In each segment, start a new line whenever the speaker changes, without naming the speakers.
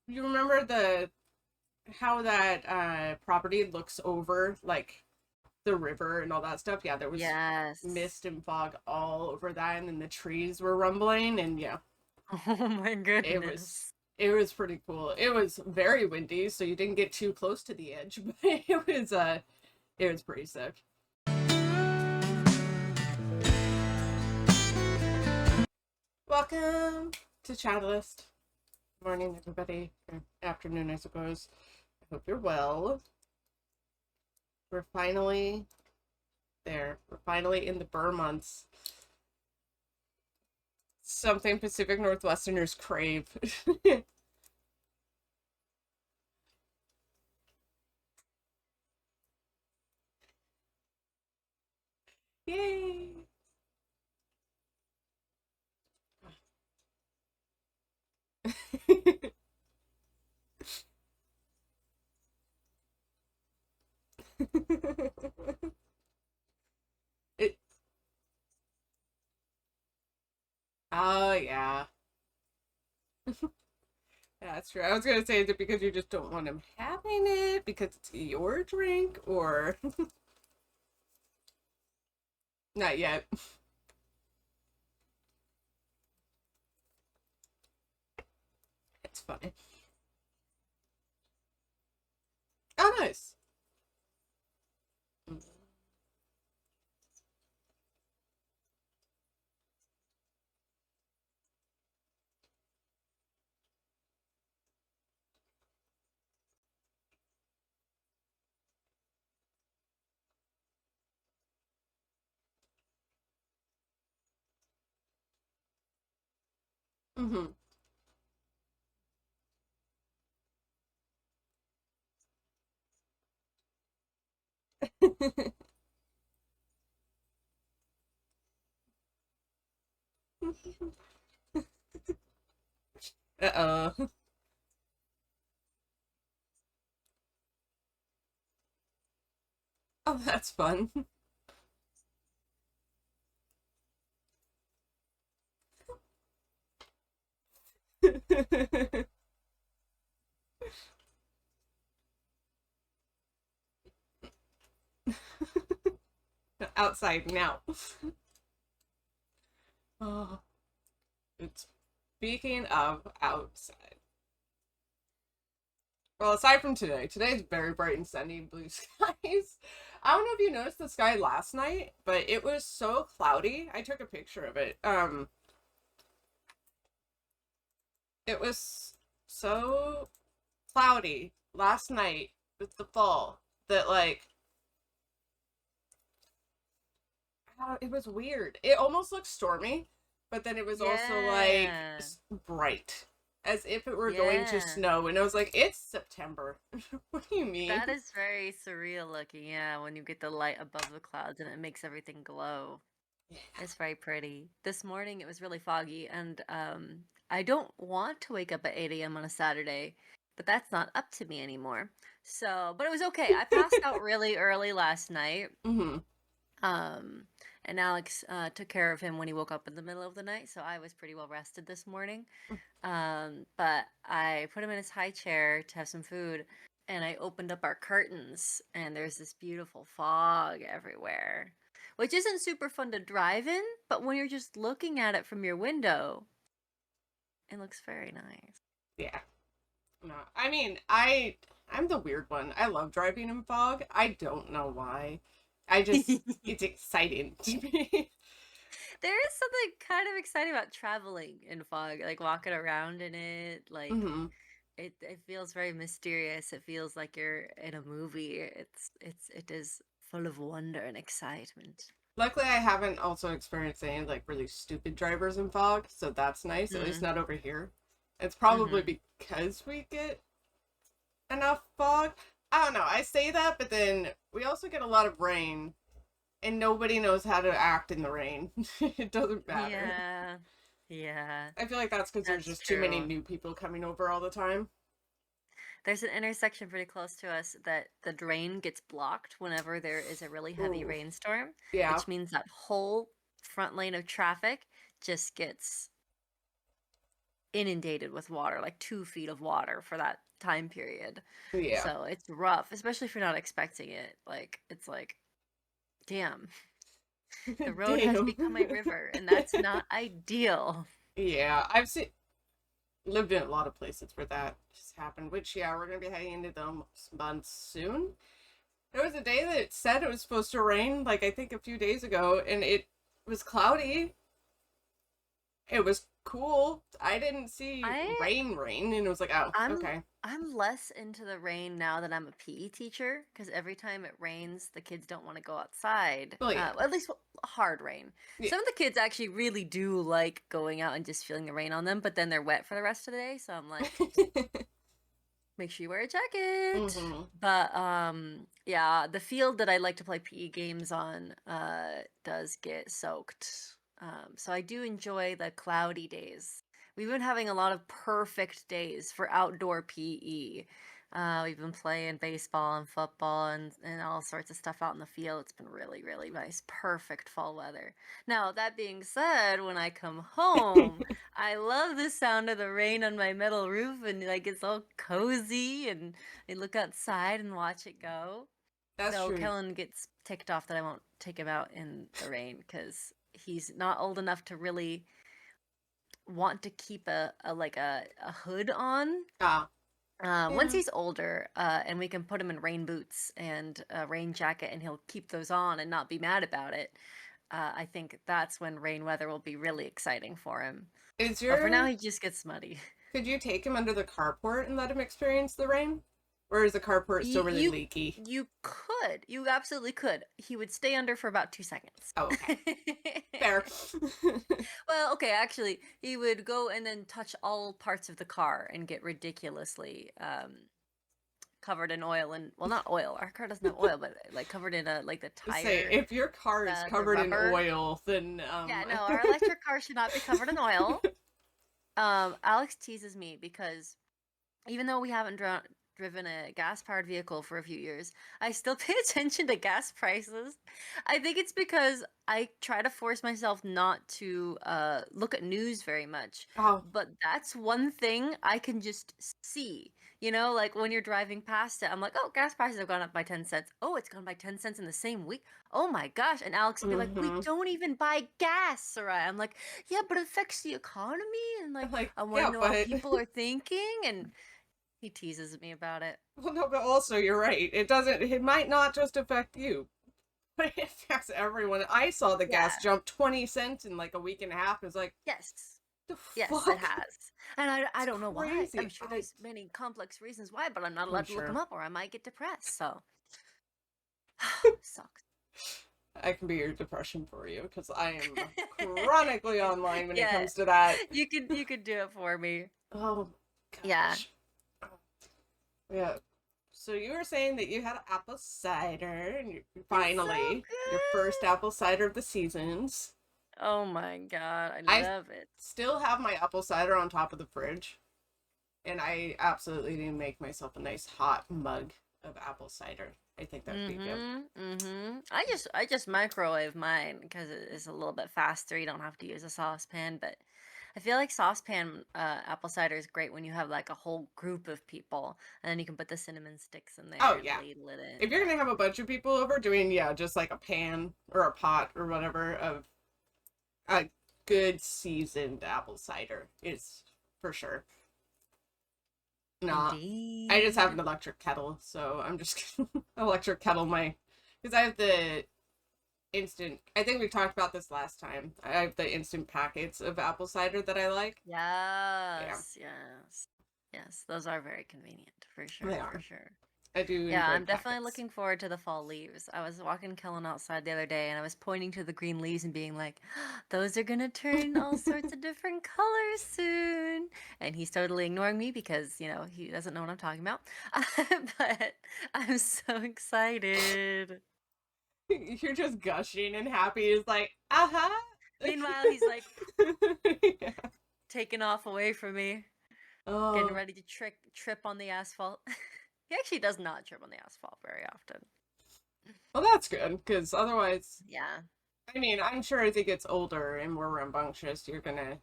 You remember the how that property looks over like the river and all that stuff? Yeah, there was
Yes.
mist and fog all over that, and then the trees were rumbling, and yeah,
Oh my
it was
goodness.
it was pretty cool. It was very windy, so you didn't get too close to the edge, but it was pretty sick. Welcome to Chattalyst. Morning, everybody. Or afternoon, I suppose. I hope you're well. We're finally there. We're finally in the Burr months. Something Pacific Northwesterners crave. Yay! it, oh, yeah. Yeah, that's true. I was gonna say, is it because you just don't want him having it because it's your drink, or not yet? It's funny. Oh, nice. Mm-hmm. Uh-oh. Oh, that's fun. Outside now. Oh, it's speaking of outside. Well, aside from today, today's very bright and sunny, blue skies. I don't know if you noticed the sky last night, but it was so cloudy. I took a picture of it. It was so cloudy last night with the fall that it was weird. It almost looked stormy, but then it was also
Yeah.
bright, as if it were going to
Yeah.
snow. And I was like, it's September. What do you
That
mean?
is very surreal looking, yeah, when you get the light above the clouds and it makes everything glow. It's very pretty. This morning it was really foggy and I don't want to wake up at 8 a.m. on a Saturday, but that's not up to me anymore. So, but it was okay. I passed out really early last night.
Hmm.
Um, and Alex took care of him when he woke up in the middle of the night, so I was pretty well rested this morning. But I put him in his high chair to have some food, and I opened up our curtains, and there's this beautiful fog everywhere, which isn't super fun to drive in, but when you're just looking at it from your window, it looks very nice.
Yeah. No, I mean, I'm the weird one. I love driving in fog. I don't know why. It's exciting to me.
There is something kind of exciting about traveling in fog, like walking around in it, like
Hmm.
it feels very mysterious. It feels like you're in a movie. It is full of wonder and excitement.
Luckily, I haven't also experienced any like really stupid drivers in fog, so that's nice. At least
Mm.
not over here. It's probably
Mm-hmm.
because we get enough fog. I don't know. I say that, but then we also get a lot of rain, and nobody knows how to act in the rain. It doesn't matter.
Yeah. Yeah.
I feel like that's because there's
That's
just too many
true.
new people coming over all the time.
There's an intersection pretty close to us that the drain gets blocked whenever there is a really heavy
Ooh,
rainstorm,
yeah.
which means that whole front lane of traffic just gets inundated with water, like 2 feet of water for that time period.
Yeah.
So it's rough, especially if you're not expecting it. Like, it's like, damn, the road has
Damn.
become a river, and that's not ideal.
Yeah, lived in a lot of places where that just happened. Which, yeah, we're gonna be heading into the months soon. There was a day that it said it was supposed to rain, like I think a few days ago, and it was cloudy. It was cool. I didn't see
I
rain, and it was like, oh,
I'm
okay.
I'm less into the rain now that I'm a PE teacher because every time it rains, the kids don't want to go outside.
Well, yeah,
At least hard rain.
yeah.
Some of the kids actually really do like going out and just feeling the rain on them, but then they're wet for the rest of the day. So I'm like, make sure you wear a jacket.
hmm
But yeah, the field that I like to play PE games on does get soaked. So I do enjoy the cloudy days. We've been having a lot of perfect days for outdoor PE. We've been playing baseball and football and all sorts of stuff out in the field. It's been really, really nice. Perfect fall weather. Now, that being said, when I come home, I love the sound of the rain on my metal roof and like it's all cozy and I look outside and watch it go.
That's
Though
true.
Kellen gets ticked off that I won't take him out in the rain because he's not old enough to really want to keep a hood on.
Ah,
Once
yeah.
he's older, and we can put him in rain boots and a rain jacket, and he'll keep those on and not be mad about it. I think that's when rain weather will be really exciting for him.
Is
But for now,
your
he just gets muddy.
Could you take him under the carport and let him experience the rain? Or is the carport still
You
really
you
leaky?
you could. You absolutely could. He would stay under for about 2 seconds.
Oh, okay. Fair.
Well, okay, actually, he would go and then touch all parts of the car and get ridiculously covered in oil and well, not oil. Our car doesn't have oil, but like covered in a like the
Say,
tire,
if your car is
the
covered in
rubber.
oil, then
Yeah, no, our electric car should not be covered in oil. Alex teases me because even though we haven't driven a gas-powered vehicle for a few years, I still pay attention to gas prices. I think it's because I try to force myself not to look at news very much.
oh,
But that's one thing I can just see. You know, like when you're driving past it, I'm like, oh, gas prices have gone up by 10 cents. Oh, it's gone by 10 cents in the same week. Oh my gosh. And Alex will be like, we
mm-hmm.
don't even buy gas, Sariah. I'm like, yeah, but it affects the economy. And like,
Like,
I want
yeah,
to know how
but
people are thinking. And he teases me about it.
well, no, but also you're right. It might not just affect you, but it affects everyone. I saw the
Yeah.
gas jump 20 cents in like a week and a half. It's like,
Yes.
the
Yes, it
fuck?
has. And I
It's
don't know why.
crazy.
I'm sure there's many complex reasons why, but I'm not
I'm
allowed to look them
sure.
up or I might get depressed. So, sucks.
I can be your depression for you because I am chronically online when it
Yeah.
comes to that.
You could do it for me.
Oh
Yeah.
gosh. Yeah. So you were saying that you had apple cider and you
It's so
finally your first
good.
apple cider of the seasons.
Oh my God, I
I
love it.
still have my apple cider on top of the fridge, and I absolutely need to make myself a nice hot mug of apple cider. I think that'd be good.
I just microwave mine because it's a little bit faster. You don't have to use a saucepan, but I feel like saucepan apple cider is great when you have like a whole group of people, and then you can put the cinnamon sticks in there
Oh
and
yeah.
ladle it
If
in.
you're
But
gonna have a bunch of people over doing, yeah, just like a pan or a pot or whatever of a good seasoned apple cider is for sure. No, I just have an
indeed,
electric kettle, so I'm just gonna electric kettle my because I have the instant. I think we talked about this last time. I have the instant packets of apple cider that I like. Yeah,
yes, yes, yes. Those are very convenient for
they
sure, for
are.
sure.
I do
Yeah,
enjoy
I'm definitely
packets.
looking forward to the fall leaves. I was walking Kellen outside the other day and I was pointing to the green leaves and being like, those are gonna turn all sorts of different colors soon. And he's totally ignoring me because, he doesn't know what I'm talking about. But I'm so excited.
You're just gushing and happy. It's like, uh-huh.
Meanwhile, he's like
Yeah.
taking off away from me, getting
Oh,
ready to trip on the asphalt. He actually does not trip on the asphalt very often.
well, that's good because otherwise,
Yeah.
I mean, I'm sure as he gets older and more rambunctious, you're gonna.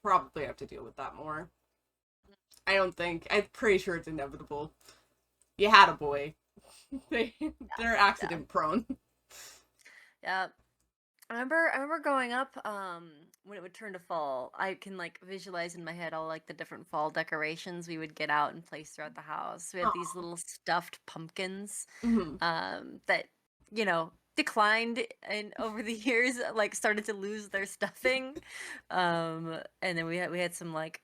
probably have to deal with that more. I'm pretty sure it's inevitable. You had a boy. They're
Yeah.
accident prone.
Yeah. I remember growing up, when it would turn to fall, I can like visualize in my head all like the different fall decorations we would get out and place throughout the house. We had these
Aw.
little stuffed pumpkins,
Hmm.
that, declined and over the years, like started to lose their stuffing. And then we had some like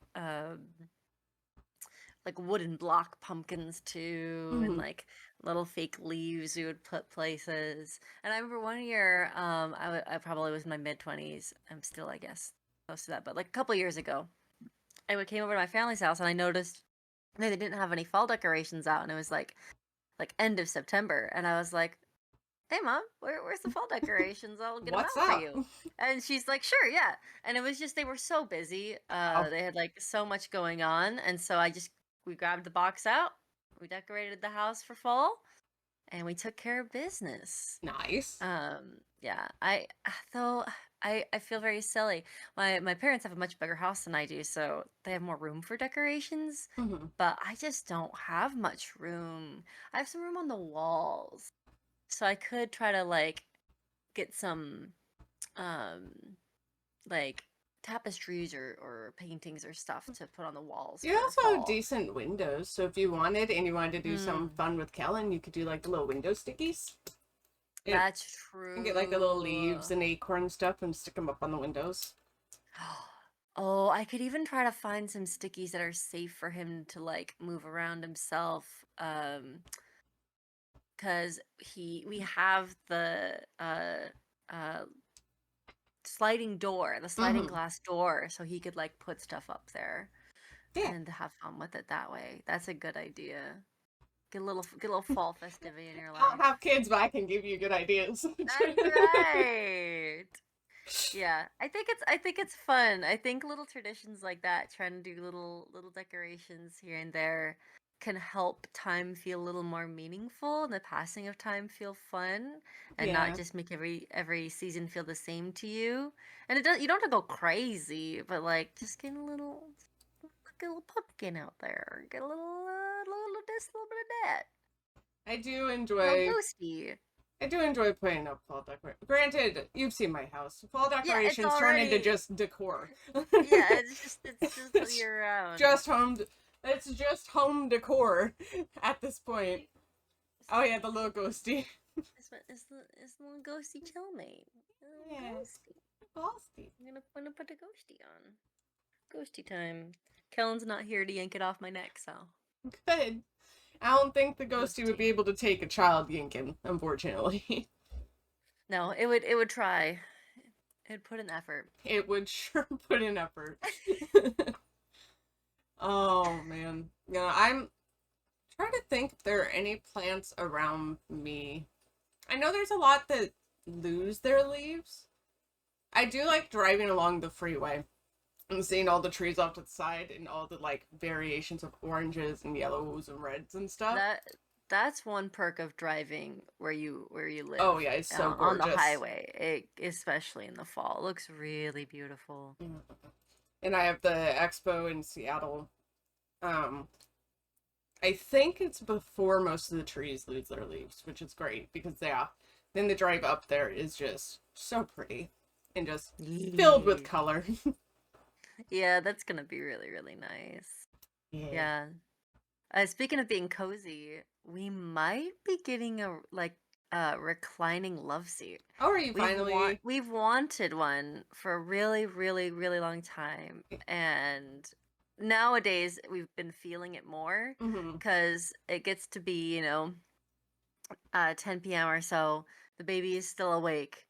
wooden block pumpkins too, and
Hmm.
like little fake leaves we would put places. And I remember one year, I probably was in my mid 20s. I'm still, I guess, close to that, but like a couple years ago, came over to my family's house and I noticed they didn't have any fall decorations out, and it was like end of September, and I was like, "Hey, mom, where's the fall decorations? I'll get them
What's
out for
up?
you." And she's like, "Sure, yeah." And it was just they were so busy.
Oh,
They had like so much going on, and so we grabbed the box out, we decorated the house for fall, and we took care of business.
nice.
Yeah, though I feel very silly. My parents have a much bigger house than I do, so they have more room for decorations,
Hmm.
but I just don't have much room. I have some room on the walls, so I could try to like get some um like tapestries or paintings or stuff to put on the walls
You
for
also have
fall.
decent windows, so if you wanted and you wanted to do something
Mm,
fun with Kellen, you could do like the little window stickies. It
that's
and get like the little
true.
leaves and acorn stuff and stick them up on the windows.
Oh, I could even try to find some stickies that are safe for him to like move around himself. Because we have the uh the sliding
Hmm.
glass door, so he could like put stuff up there
Yeah.
and have fun with it that way. That's a good idea. Get a little fall festivity in your
I don't
life.
have kids, but I can give you good ideas.
That's right. Yeah, I think it's fun. I think little traditions like that, trying to do little decorations here and there, can help time feel a little more meaningful and the passing of time feel fun, and not
Yeah.
just make every season feel the same to you. And you don't have to go crazy, but like just get a little pumpkin out there, get a little this, a little bit of that,
I do
a little
enjoy
ghosty.
I do enjoy putting up fall decorations. Granted, you've seen my house. Fall
Yeah, it's
decorations turn into
already
just decor.
yeah, it's just
It's
year round.
just home. It's just home decor at this point. Oh yeah, the little ghosty.
It's the little ghosty chillmate. A little
Yeah,
ghosty.
ghosty.
I'm gonna put a ghosty on. Ghosty time. Kellen's not here to yank it off my neck, so
Good. I don't think the ghosty would be
ghosty.
able to take a child yanking, unfortunately.
No, it would try. It'd put an effort.
It would sure put in effort. Oh man. Yeah, I'm trying to think if there are any plants around me. I know there's a lot that lose their leaves. I do like driving along the freeway and seeing all the trees off to the side and all the like variations of oranges and yellows and reds and stuff.
That that's one perk of driving where you
Oh
live,
yeah, it's so
on the
gorgeous.
highway. Especially in the fall, it looks really beautiful.
And I have the expo in Seattle. Um, I think it's before most of the trees lose their leaves, which is great because yeah, then the drive up there is just so pretty and just filled with
Yeah,
color.
yeah, that's gonna be really really nice.
Yeah.
Yeah. Speaking of being cozy, we might be getting a reclining love seat.
Oh, are you finally?
We've wanted one for a really, really, really long time, and nowadays we've been feeling it more
Hmm.
because it gets to be, 10 p.m. or so. The baby is still awake,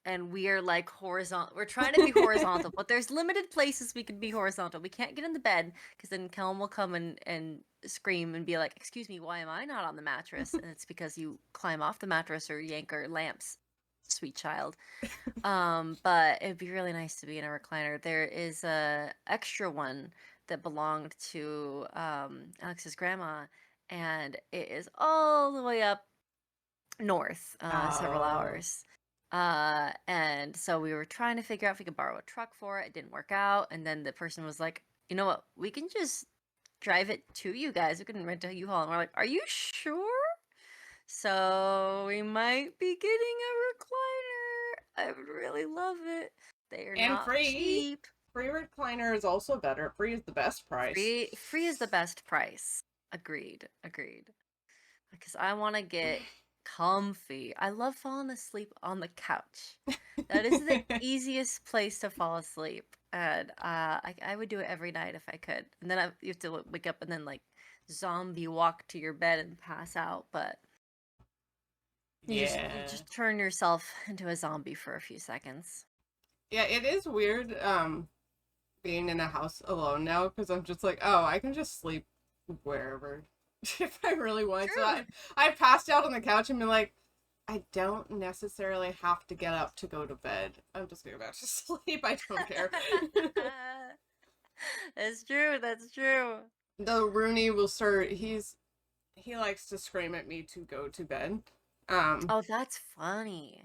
and we are like horizontal. We're trying to be horizontal, but there's limited places we can be horizontal. We can't get in the bed because then Kellen will come and scream and be like, "Excuse me, why am I not on the mattress?" And it's because you climb off the mattress or yank our lamps, sweet child. But it'd be really nice to be in a recliner. There is a extra one that belonged to Alex's grandma, and it is all the way up north, several
Oh,
hours. And so we were trying to figure out if we could borrow a truck for it. It didn't work out. And then the person was like, you know what? We can just drive it to you guys. We can rent a U-Haul. And we're like, are you sure? So we might be getting a recliner. I would really love it. They are
And
not
free.
cheap.
Free recliner is also better. Free is the best price.
Free is the best price. Agreed. Because I want to get comfy. I love falling asleep on the couch. That is the easiest place to fall asleep. And I would do it every night if I could. And then you have to wake up and then like zombie walk to your bed and pass out. But you just turn yourself into a zombie for a few seconds.
Yeah, it is weird being in a house alone now because I'm just like, oh, I can just sleep wherever if I really want.
True.
So I passed out on the couch and been like, I don't necessarily have to get up to go to bed. I'm just going back to sleep. I don't care.
That's true. That's true.
The Rooney will start. He likes to scream at me to go to bed.
Oh, that's funny.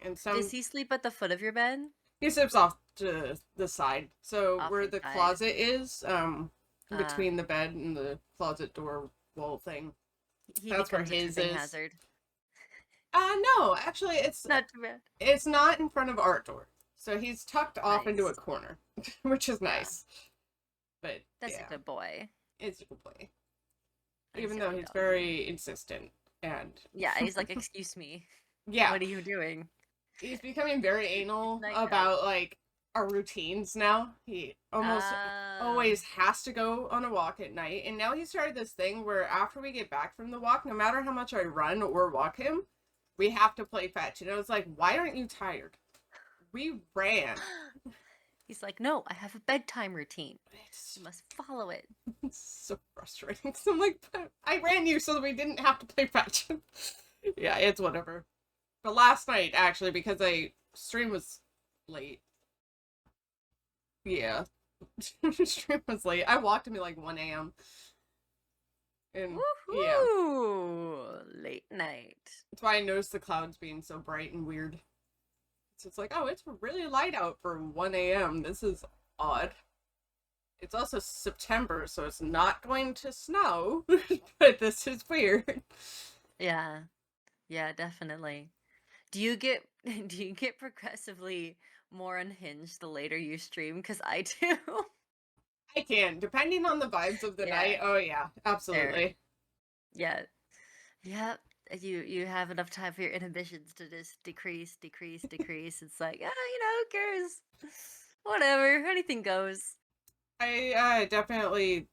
And
Does he sleep at the foot of your bed?
He sleeps off to the side. So
Off
where
the
the
side.
closet is, between the bed and the closet door wall thing. That's where his is.
Hazard.
No, actually it's
Not too bad.
It's not in front of our door. So he's tucked off into a
Nice.
corner, which is nice. But
That's a good boy.
It's a good boy.
Nice
Even though
young
he's
dog.
very insistent and
Yeah, he's like, excuse me.
yeah,
What are you doing?
he's becoming very anal
Night
about like our routines now. He almost always has to go on a walk at night, and now he started this thing where after we get back from the walk, no matter how much I run or walk him, we have to play fetch. And I was like, why aren't you tired? We ran.
He's like, no, I have a bedtime routine. You must follow it.
It's so frustrating. So I'm like, I ran you so that we didn't have to play fetch. Yeah, it's whatever. But last night, actually, because stream was late. Yeah. Stream was late. I walked him at like 1 a.m. And
Woohoo! Yeah. Late night.
That's why I noticed the clouds being so bright and weird. So it's like, oh, it's really light out for 1 a.m. This is odd. It's also September, so it's not going to snow. But this is weird.
Yeah. Yeah, definitely. Do you get progressively more unhinged the later you stream? Because I do.
I can, depending on the vibes of the night. Oh yeah, absolutely.
Yeah. Yeah. You have enough time for your inhibitions to just decrease. It's like, who cares? Whatever, anything goes.
I definitely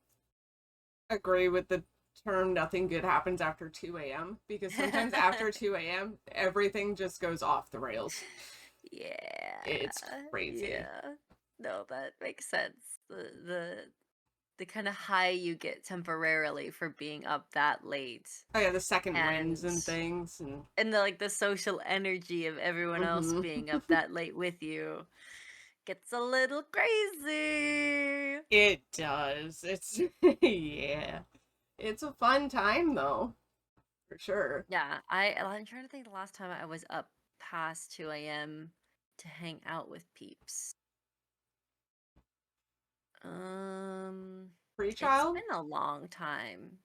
agree with the term nothing good happens after 2 a.m. because sometimes after 2 a.m. everything just goes off the rails.
Yeah.
It's crazy.
Yeah. No, that makes sense. The kind of high you get temporarily for being up that late.
Oh yeah, the second winds and things,
and the social energy of everyone else being up that late with you gets a little crazy.
It does. It's yeah. It's a fun time though, for sure.
Yeah, I'm trying to think the last time I was up past 2 a.m. to hang out with peeps.
Pre-child?
It's been a long time.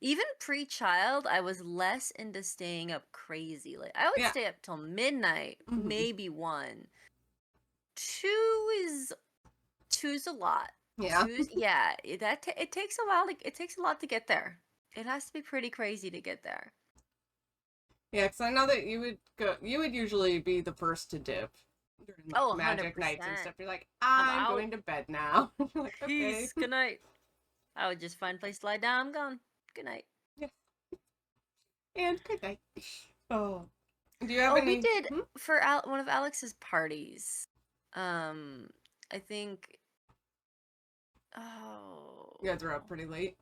Even pre-child, I was less into staying up crazy. Like I would stay up till midnight, maybe 1. 2's a lot.
Yeah.
It takes a while. It takes a lot to get there. It has to be pretty crazy to get there.
Yeah, because I know that you would usually be the first to dip during magic
100%.
nights and stuff. You're like, I'm going to bed now. You're like, okay.
Peace. Good night. I would just find a place to lie down. I'm gone. Good night.
Yeah. And good night. Oh. Do you have any?
We did for one of Alex's parties. I think. Oh.
You guys were up pretty late.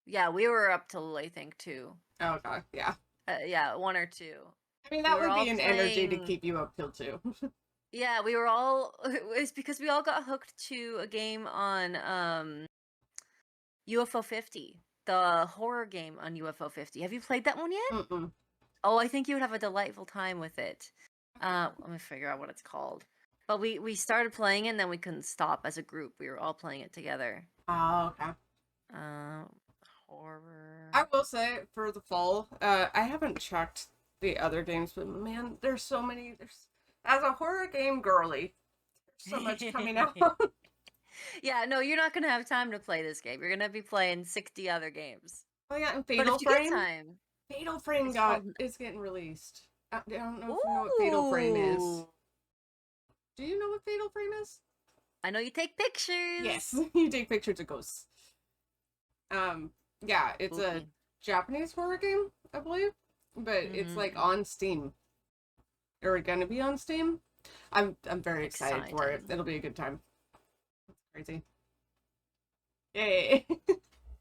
Yeah, we were up till I think 2.
Oh god, yeah.
Yeah, 1 or 2.
I mean, that would be an energy to keep you up till 2.
Yeah, we were all. It's because we all got hooked to a game on UFO 50, the horror game on UFO 50. Have you played that one yet?
Mm-mm.
Oh, I think you would have a delightful time with it. Let me figure out what it's called. But we started playing it and then we couldn't stop as a group. We were all playing it together.
Oh, okay.
Uh, horror.
I will say for the fall, I haven't checked the other games, but man, there's so many. There's as a horror game girly, there's so much coming out.
Yeah, no, you're not gonna have time to play this game. You're gonna be playing 60 other games.
Oh yeah, and
But
Fatal
if you get
Frame.
time,
Fatal Frame
it's called.
is getting released. I don't know if you know what Fatal Frame is.
Ooh!
Do you know what Fatal Frame is?
I know you take pictures.
Yes, you take pictures of ghosts. Yeah, it's a
Spooky.
Japanese horror game, I believe, but it's like
Mm-hmm.
on Steam. Or gonna be on Steam. I'm very excited for it.
Exciting.
It'll be a good time. Crazy. Yay.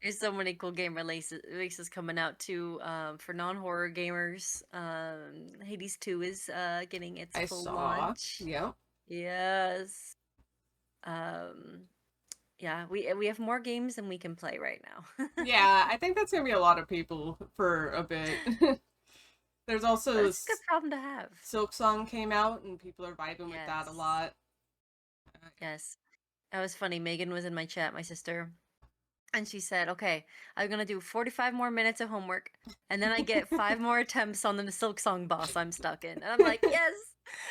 There's so many cool game releases coming out too. For non-horror gamers, Hades 2 is getting its
I
full
saw.
launch.
Yep.
Yes. Um, yeah, we have more games than we can play right now.
Yeah, I think that's gonna be a lot of people for a bit. There's
But
also
it's a good problem to have.
Silk Song came out and people are vibing with that a
Yes.
lot.
Yes. That was funny. Megan was in my chat, my sister, and she said, "Okay, I'm gonna do 45 more minutes of homework, and then I get 5 more attempts on the Silk Song boss I'm stuck in." And I'm like, "Yes,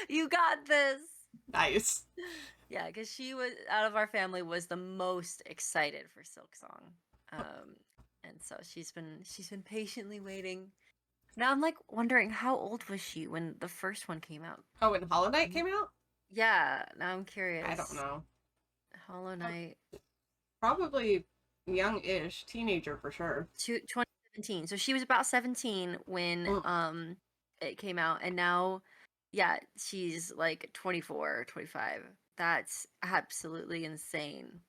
you got this."
Nice.
Yeah, because she was out of our family was the most excited for Silk Song, and so she's been patiently waiting. Now I'm like wondering how old was she when the first one came out?
Oh, and Hollow Knight came out?
Yeah, now I'm
I don't
curious.
know.
Hollow Knight,
Probably young-ish, teenager for sure.
2017. So she was about 17 when
Mm.
it came out, and now, yeah, she's like 24, 25. That's absolutely insane.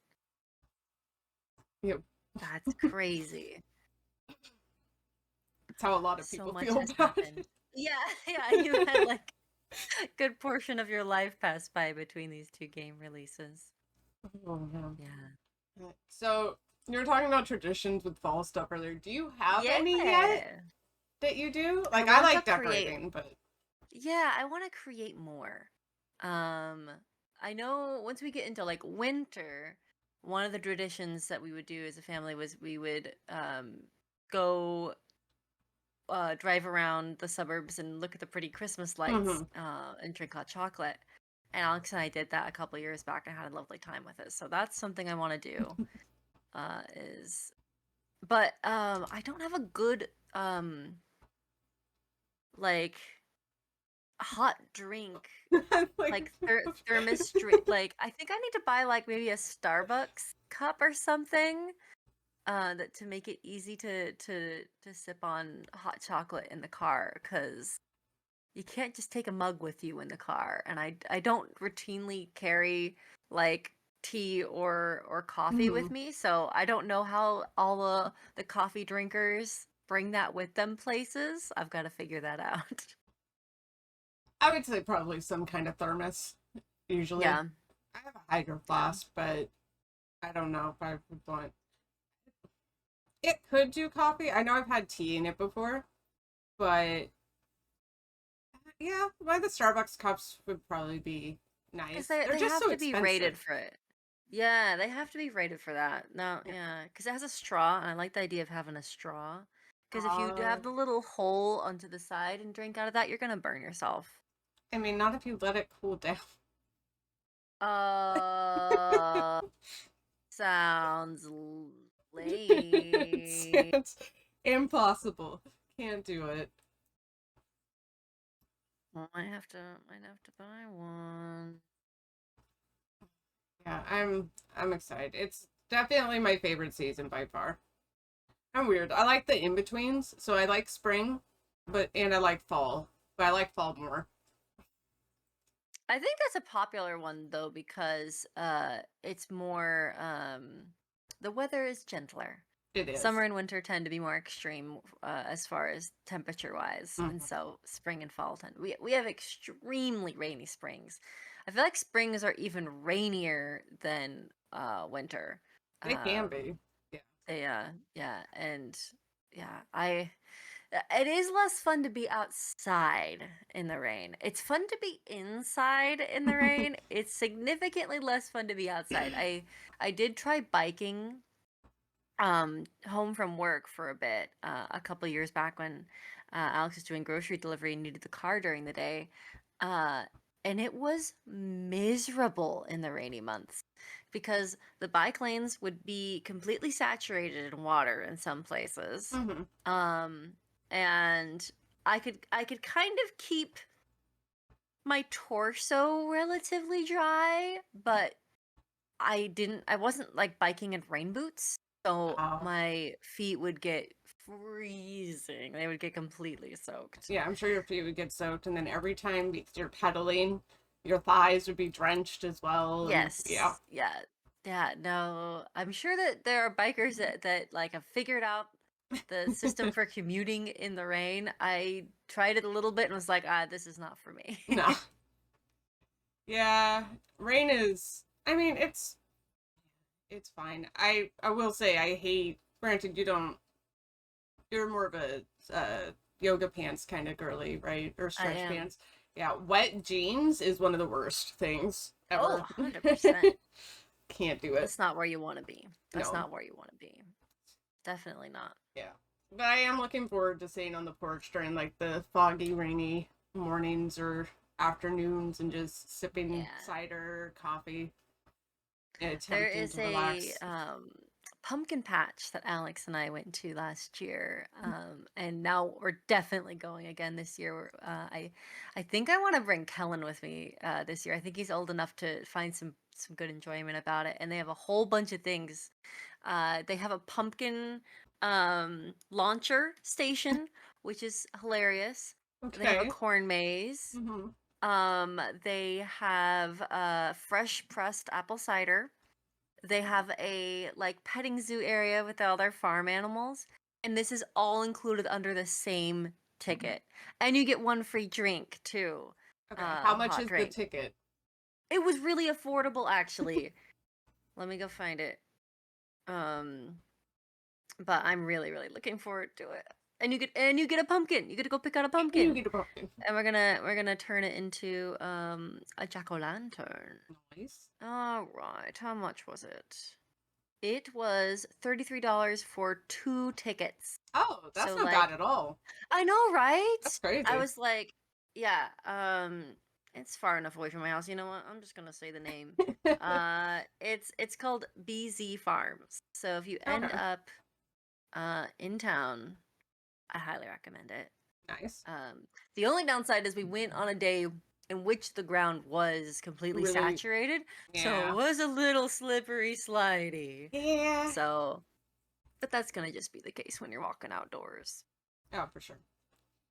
Yep.
That's crazy.
That's how a lot of
So
people
much
feel
has
about
happened.
it.
Yeah, yeah, you had like a good portion of your life pass by between these two game releases.
Oh, yeah.
Yeah.
So, you were talking about traditions with fall stuff earlier. Do you have any yet
Yeah.
that you do?
I
Like, I
want to
like
create.
decorating, but
Yeah, I want to create more. Um, I know once we get into like winter, one of the traditions that we would do as a family was we would go drive around the suburbs and look at the pretty Christmas lights
mm-hmm.
and drink hot chocolate. And Alex and I did that a couple years back and had a lovely time with it. So that's something I want to do. Is but I don't have a good like hot drink
like,
like thermos drink. Like I think I need to buy like maybe a Starbucks cup or something that to make it easy to sip on hot chocolate in the car because you can't just take a mug with you in the car, and I don't routinely carry like tea or coffee with
mhm.
me, so I don't know how all the coffee drinkers bring that with them places. I've got to figure that out.
I would say probably some kind of thermos, usually.
Yeah,
I have a hydro
yeah.
flask, but I don't know if I would want. It could do coffee. I know I've had tea in it before, but yeah, why the Starbucks cups would probably be
Because
nice. They're
they
just
have
so
to be rated
expensive.
for it. Yeah, they have to be rated for that. No,
Yeah.
yeah, because it has a straw, and I like the idea of having a straw. Because if you do
Uh,
have the little hole onto the side and drink out of that, you're gonna burn yourself.
I mean, not if you let it cool down.
Uh, sounds lame.
It's impossible. Can't do it.
Well, might have to buy one.
Yeah, I'm excited. It's definitely my favorite season by far. I'm weird. I like the in-betweens, so I like spring, and I like fall. But I like fall more.
I think that's a popular one though because it's more the weather is gentler.
It is.
Summer and winter tend to be more extreme as far as temperature wise, and
Mhm.
so spring and fall tend we have extremely rainy springs. I feel like springs are even rainier than winter.
It can
Um,
be. Yeah.
yeah, yeah, and yeah, I It is less fun to be outside in the rain. It's fun to be inside in the rain. It's significantly less fun to be outside. I did try biking home from work for a bit a couple years back when Alex was doing grocery delivery and needed the car during the day. Uh, and it was miserable in the rainy months because the bike lanes would be completely saturated in water in some places.
Hmm.
Um, and I could kind of keep my torso relatively dry, but I wasn't like biking in rain boots, so
Oh,
my feet would get freezing. They would get completely soaked.
yeah, I'm sure your feet would get soaked, and then every time you're pedaling, your thighs would be drenched as well, and yeah.
Yes. Yeah. Yeah, no. I'm sure that there are bikers that like have figured out the system for commuting in the rain. I tried it a little bit and was like, this is not for me.
No. Yeah, rain is. I mean, it's fine. I will say I hate. Granted, you don't. You're more of a yoga pants kind of girly, right? Or
I
stretch
am.
pants. Yeah, wet jeans is one of the worst things
Oh,
ever.
100%.
Can't do it.
That's not where you want to be. That's
No.
not where you want to be. Definitely not.
Yeah. But I am looking forward to sitting on the porch during like the foggy, rainy mornings or afternoons and just sipping
Yeah.
cider, coffee, and
There
attempting
is
to
a
relax.
pumpkin patch that Alex and I went to last year, and now we're definitely going again this year. I think I want to bring Kellen with me this year. I think he's old enough to find some good enjoyment about it, and they have a whole bunch of things. They have a pumpkin launcher station, which is hilarious. They have a
Okay.
corn maze.
Mm-hmm.
They have fresh pressed apple cider. They have a like petting zoo area with all their farm animals, and this is all included under the same ticket. And you get one free drink too,
Okay. How
a
much
hot
is the
drink.
ticket?
It was really affordable actually. Let me go find it. Um, but I'm really looking forward to it. And you get a pumpkin. You get to go pick out a
You
pumpkin.
get a pumpkin.
And we're gonna turn it into a jack-o'-lantern.
Nice.
All right, how much was it? It was $33 for 2 tickets.
Oh, that's
So
not bad
like,
at all.
I know,
That's
right? I
crazy.
was like, yeah, it's far enough away from my house. You know what? I'm just gonna say the name. It's called BZ Farms. So if you end
Okay.
up in town, I highly recommend it.
Nice.
The only downside is we went on a day in which the ground was completely
Really.
saturated, so it
Yeah.
was a little slippery slidey.
Yeah.
So, but that's gonna just be the case when you're walking outdoors.
Oh, for sure.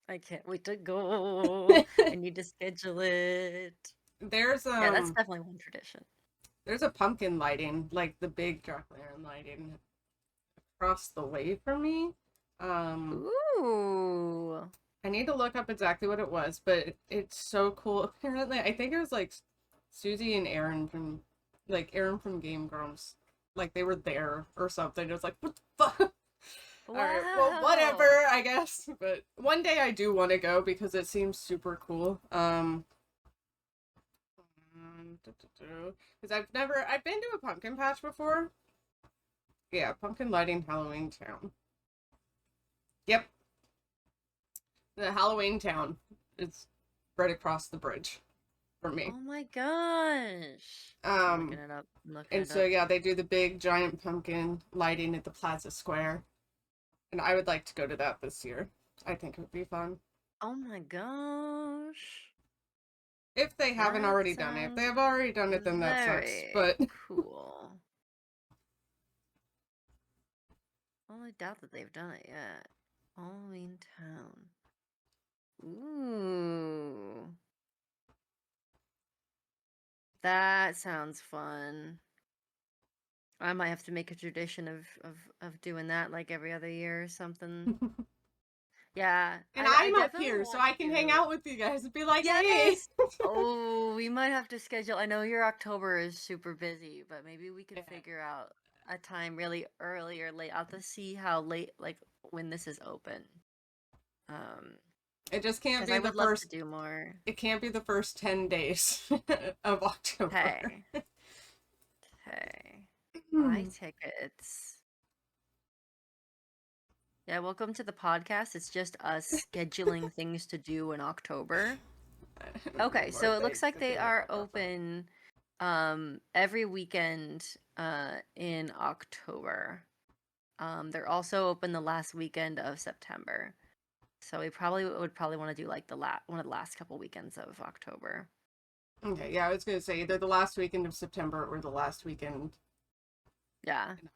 I can't wait to go. I need to schedule it.
There's
Yeah, that's definitely one tradition.
there's a pumpkin lighting, like the big jack-o'-lantern lighting across the way from me. Um,
Ooh.
I need to look up exactly what it was, but it's so cool. Apparently, I think it was like Susie and Aaron from Aaron from Game Grumps. Like they were there or something. It was like, what the fuck? All right, well,
Wow.
whatever, I guess. But one day I do want to go because it seems super cool. Because I've been to a pumpkin patch before. Yeah, pumpkin lighting Halloween Town. Yep, the Halloween Town is right across the bridge from me.
Oh my gosh. I'm looking
Um,
it up. I'm looking
and
it
so
up.
yeah, they do the big giant pumpkin lighting at the Plaza Square, and I would like to go to that this year. I think it would be fun
Oh my gosh.
if they haven't
That
already done it. If they
sounds
have already done it, then that sucks.
very
But
cool. Well, I doubt that they've done it yet. Halloween Town. Ooh. That sounds fun. I might have to make a tradition of doing that like every other year or something. Yeah,
and
I
I'm up
definitely
here, so
want
I can hang
to.
out with you guys and be like, hey.
Yes. Oh, we might have to schedule. I know your October is super busy, but maybe we could
Yeah.
figure out a time really early or late. I'll have to see how late, like when this is open.
It just can't
Because
be
I
the
would love to
first.
do more.
It can't be the first 10 days of October.
Hey, hey, buy tickets. Yeah, welcome to the podcast. It's just us scheduling things to do in October. Okay, so it looks like they are open every weekend in October. They're also open the last weekend of September. So we probably would want to do like one of the last couple weekends of October.
Okay, yeah, I was gonna say either the last weekend of September or the last weekend
Yeah.
in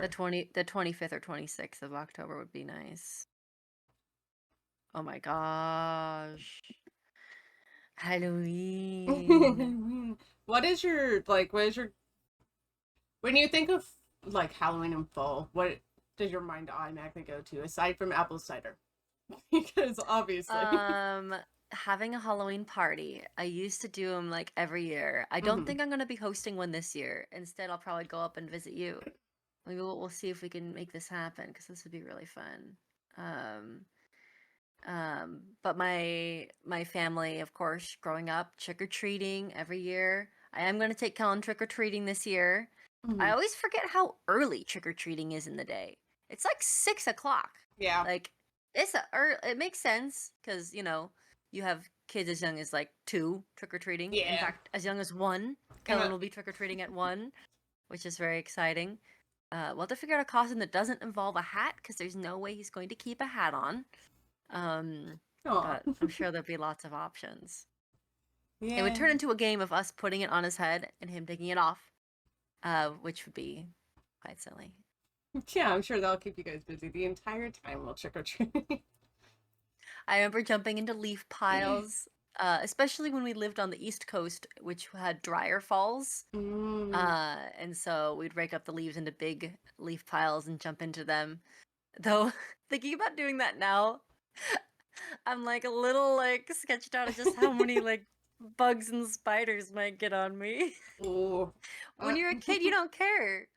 October.
The 25th or 26th of October would be nice. Oh my gosh. Halloween.
What is your like? What is your when you think of like Halloween and fall? What does your mind automatically go to aside from apple cider? Because obviously.
Um, Having a Halloween party. I used to do them like every year. I don't
Hmm.
think I'm gonna be hosting one this year. Instead, I'll probably go up and visit you. Maybe we'll see if we can make this happen because this would be really fun. Um, but my family, of course, growing up, trick or treating every year. I am gonna take Kellen trick or treating this year. I
Hmm.
always forget how early trick or treating is in the day. It's like 6 o'clock.
Yeah.
Like it makes sense because you have kids as young as like 2 trick or treating. In
Yeah.
fact, as young as 1.
And
Kellen will be trick or treating at 1, which is very exciting. We'll have to figure out a costume that doesn't involve a hat because there's no way he's going to keep a hat on.
aw.
But I'm sure there'll be lots of options. It would
Yeah.
turn into a game of us putting it on his head and him taking it off, which would be quite silly.
Yeah, I'm sure that'll keep you guys busy the entire time we'll trick or treat.
I remember jumping into leaf piles, especially when we lived on the East Coast, which had drier falls.
Mm.
And so we'd rake up the leaves into big leaf piles and jump into them. Though, thinking about doing that now, I'm like a little like sketched out of just how many like bugs and spiders might get on me.
Ooh.
When
Uh,
you're a kid, you don't care.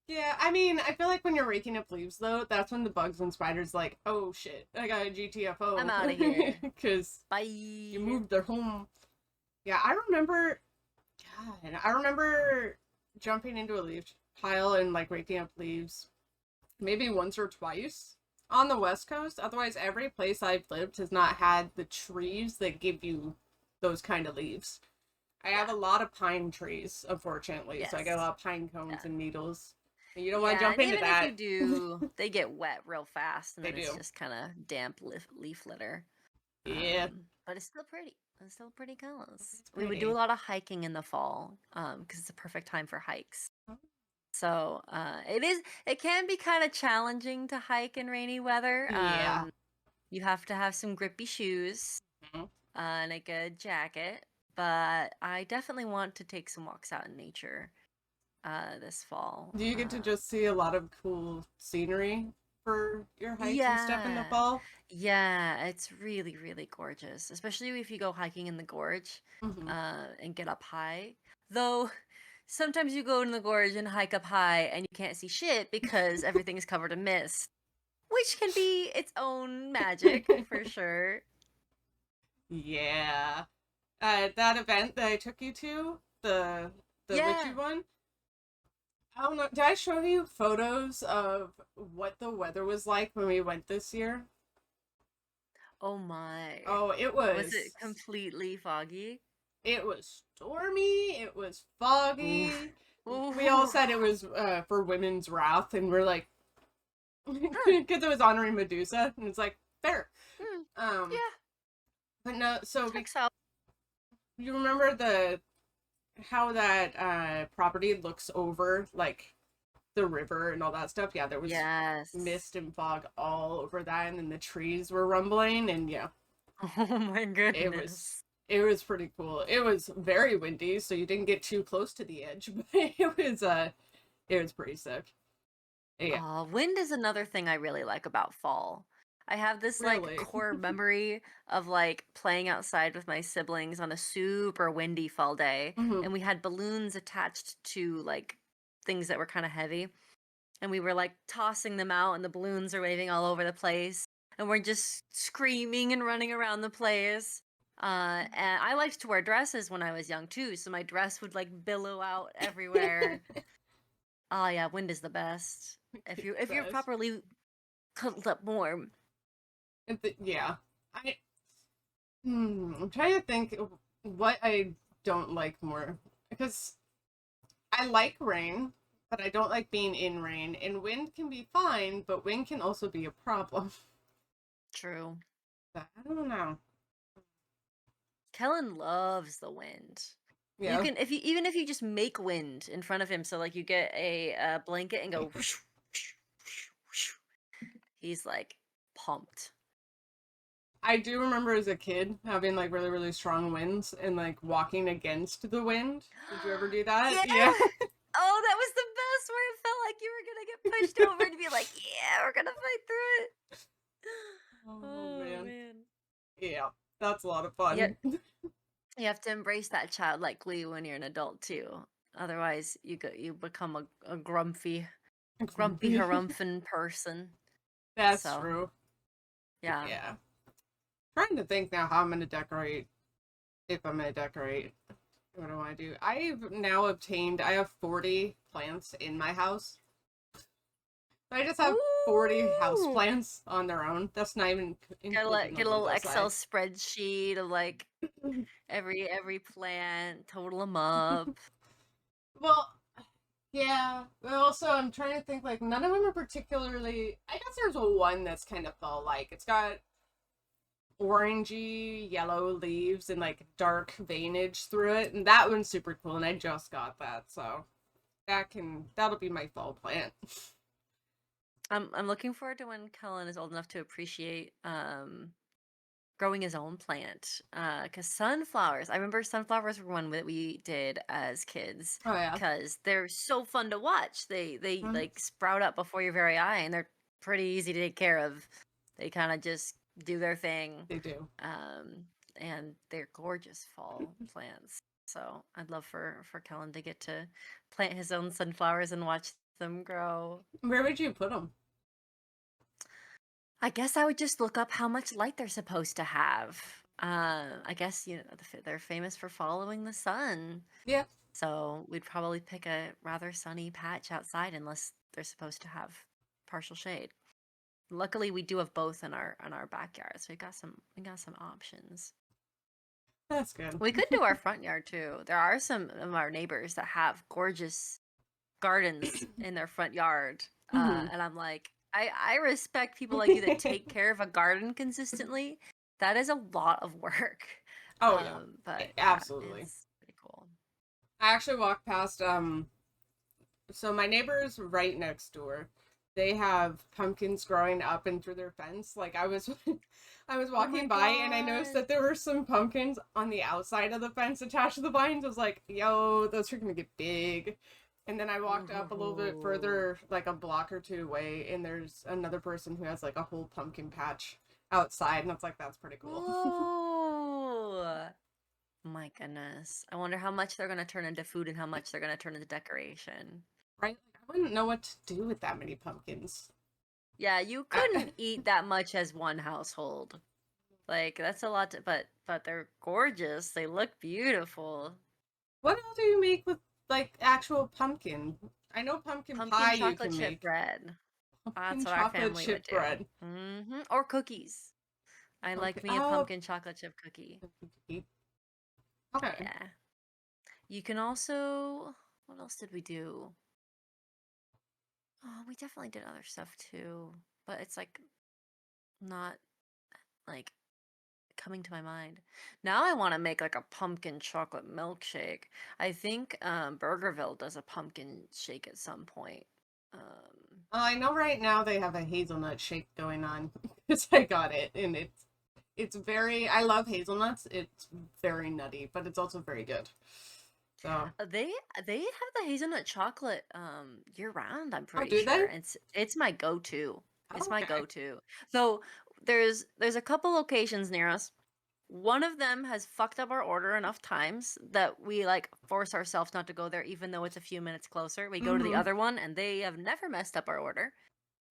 yeah, I mean, I feel like when you're raking up leaves, though, that's when the bugs and spiders like, oh shit, I got a
I'm
GTFO.
out of here.
Because
Bye.
you moved their home. Yeah, I remember jumping into a leaf pile and like raking up leaves maybe once or twice on the West Coast. Otherwise, every place I've lived has not had the trees that give you those kind of leaves. I have a
Yeah.
lot of pine trees, unfortunately, so I get a
Yes.
lot of pine cones
Yeah.
and needles. And you don't want to
Yeah,
jump
and
into
even if
that.
you do, they get wet real fast, and
They
then it's
do.
just kind of damp leaf litter.
Yeah,
But it's still pretty. It's still pretty colors.
it's
We would do a
pretty.
lot of hiking in the fall, because it's a perfect time for hikes. So it can be kind of challenging to hike in rainy weather.
Yeah.
You have to have some grippy shoes,
Mhm.
and a good jacket. But I definitely want to take some walks out in nature, this fall.
Do you get to just see a lot of cool scenery for your hikes and stuff in the
Yeah.
fall?
Yeah, it's really, really gorgeous, especially if you go hiking in the gorge,
Hmm.
and get up high. Though sometimes you go in the gorge and hike up high and you can't see shit because everything is covered in mist, which can be its own magic for sure.
Yeah. That event that I took you to, the witchy
Yeah.
one. I don't know. Did I show you photos of what the weather was like when we went this year?
Oh my.
Oh, it
Was
was
it completely foggy?
it was stormy, it was
Oof.
foggy. We all
Oof.
said it was for women's wrath, and we're like,
Huh.
because it was honoring Medusa, and it's like fair.
Hmm.
Um,
Yeah,
but no,
checks out.
you remember the how that property looks over like the river and all that stuff? Yeah, there was
Yes.
mist and fog all over that, and then the trees were rumbling, and yeah,
Oh my
it was
goodness.
it was pretty cool. It was very windy, so you didn't get too close to the edge, but it was pretty sick. Yeah,
Wind is another thing I really like about fall. I have this like
really.
core memory of like playing outside with my siblings on a super windy fall day,
Hmm.
and we had balloons attached to like things that were kind of heavy, and we were like tossing them out, and the balloons are waving all over the place. and we're just screaming and running around the place. And I liked to wear dresses when I was young too, so my dress would like billow out everywhere. Oh yeah, wind is the best. If you're
Best.
properly cuddled up warm.
Yeah. I I'm trying to think of what I don't like more because I like rain, but I don't like being in rain. And wind can be fine, but wind can also be a problem.
True.
I don't know.
Kellen loves the wind. You
Yeah.
can even if you just make wind in front of him, so like you get a blanket and go. Whoosh, whoosh, whoosh, whoosh. He's like pumped.
I do remember as a kid having like really, really strong winds and like walking against the wind. Did you ever do that?
Yeah.
Yeah.
Oh, that was the best where it felt like you were gonna get pushed over and be like, yeah, we're gonna fight through it.
Oh
Oh
man.
man.
Yeah. That's a lot of
Yeah,
fun.
you have to embrace that childlike glee when you're an adult too. Otherwise, you become a grumpy harumphing person.
That's
So
true.
yeah.
Yeah. Trying to think now how I'm gonna decorate if I'm gonna decorate. What do I want to do? I have 40 plants in my house. I just have 40 house
Ooh.
plants on their own. That's not even including the
Get a
ones
little Excel
outside.
spreadsheet of like every plant, total them up.
Well, yeah. But also, I'm trying to think like none of them are particularly. I guess there's one that's kind of fall like. It's got orangey yellow leaves and like dark veinage through it, and that one's super cool. And I just got that, so that'll be my fall plant.
I'm looking forward to when Kellen is old enough to appreciate growing his own plant. Because sunflowers, I remember sunflowers were one that we did as kids
Oh yeah.
because they're so fun to watch. They
Mhm.
like sprout up before your very eye and they're pretty easy to take care of. They kind of just do their thing.
They do.
Um, and they're gorgeous fall plants. So I'd love for Kellen to get to plant his own sunflowers and watch them grow.
Where would you put them?
I guess I would just look up how much light they're supposed to have. I guess they're famous for following the sun,
Yeah.
so we'd probably pick a rather sunny patch outside unless they're supposed to have partial shade. Luckily, we do have both in our backyard, so we got some options.
That's good.
We could do our front yard too. There are some of our neighbors that have gorgeous gardens in their front yard.
Hmm.
And I'm like, I respect people like you that take care of a garden consistently. That is a lot of work.
Oh yeah.
But yeah,
Absolutely.
it's pretty cool.
I actually walked past so my neighbors right next door, they have pumpkins growing up and through their fence. Like I was I was
Oh my
walking by and I noticed
God.
that there were some pumpkins on the outside of the fence attached to the vines. I was like, yo, those are gonna get big. And then I walked up a little bit
Ooh.
further, like a block or two away, and there's another person who has like a whole pumpkin patch outside, and I was like, that's pretty cool.
Whoa. My goodness. I wonder how much they're gonna turn into food and how much they're gonna turn into decoration.
Right? Like, I wouldn't know what to do with that many pumpkins.
Yeah, you
I,
couldn't eat that much as one household. Like that's a lot to, but they're gorgeous. They look beautiful.
what else do you make with like actual pumpkin? I know pumpkin
Pumpkin
pie you
chocolate
can
chip
make.
bread.
Pumpkin
That's what our
chocolate
family would
chip
do.
bread.
Or cookies. I
Okay.
like me a
Oh,
pumpkin chocolate chip cookie.
okay.
Yeah. You can also, what else did we do? Oh, we definitely did other stuff too, but it's like not like coming to my mind. Now I want to make like a pumpkin chocolate milkshake. I think Burgerville does a pumpkin shake at some point. Um,
I know right now they have a hazelnut shake going on because I got it, and it's very. I love hazelnuts. It's very nutty, but it's also very good. So,
they they have the hazelnut chocolate year round, I'm
oh,
pretty
do
sure.
they?
It's my go-to. It's
Oh,
my
okay.
go-to. So there's a couple locations near us. One of them has fucked up our order enough times that we like force ourselves not to go there even though it's a few minutes closer. We go to the
Mm-hmm.
other one and they have never messed up our order.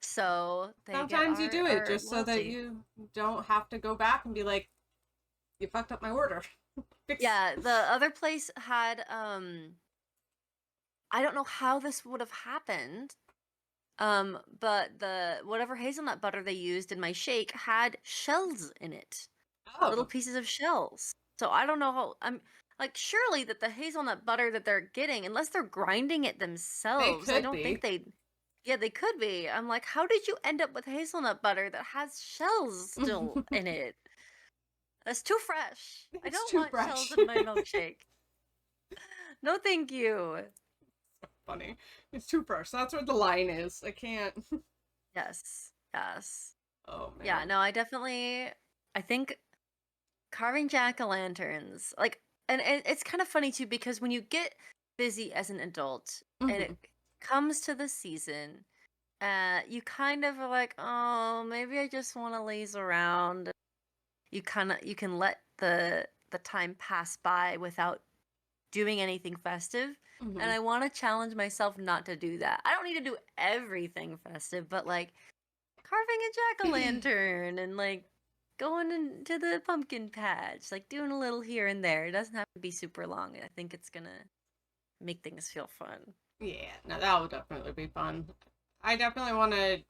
So they get
Sometimes you do it
our
just so that
loyalty.
you don't have to go back and be like, you fucked up my order. Fix.
Yeah, the other place had I don't know how this would have happened. But the whatever hazelnut butter they used in my shake had shells in it. Little
Oh,
pieces of shells. So I don't know how I'm like surely that the hazelnut butter that they're getting, unless they're grinding it
they
themselves, I
could
don't think
be.
they yeah, they could be. I'm like, how did you end up with hazelnut butter that has shells still in it? That's too fresh. I
It's
don't
too
want shells
fresh.
in my milkshake. No, thank you.
Funny. It's too fresh. That's what the line is. I can't.
Yes. Yes.
Oh
Yeah,
man.
no, I think carving jack-o'-lanterns, like, and it's kind of funny too because when you get busy as an adult and
Hmm.
it comes to the season, you kind of are like, oh, maybe I just want to laze around. You can let the time pass by without doing anything festive. And
Hmm.
I want to challenge myself not to do that. I don't need to do everything festive, but like carving a jack-o'-lantern and like going into the pumpkin patch, like doing a little here and there. It doesn't have to be super long. I think it's gonna make things feel fun.
Yeah, no, that would definitely be fun. I definitely want to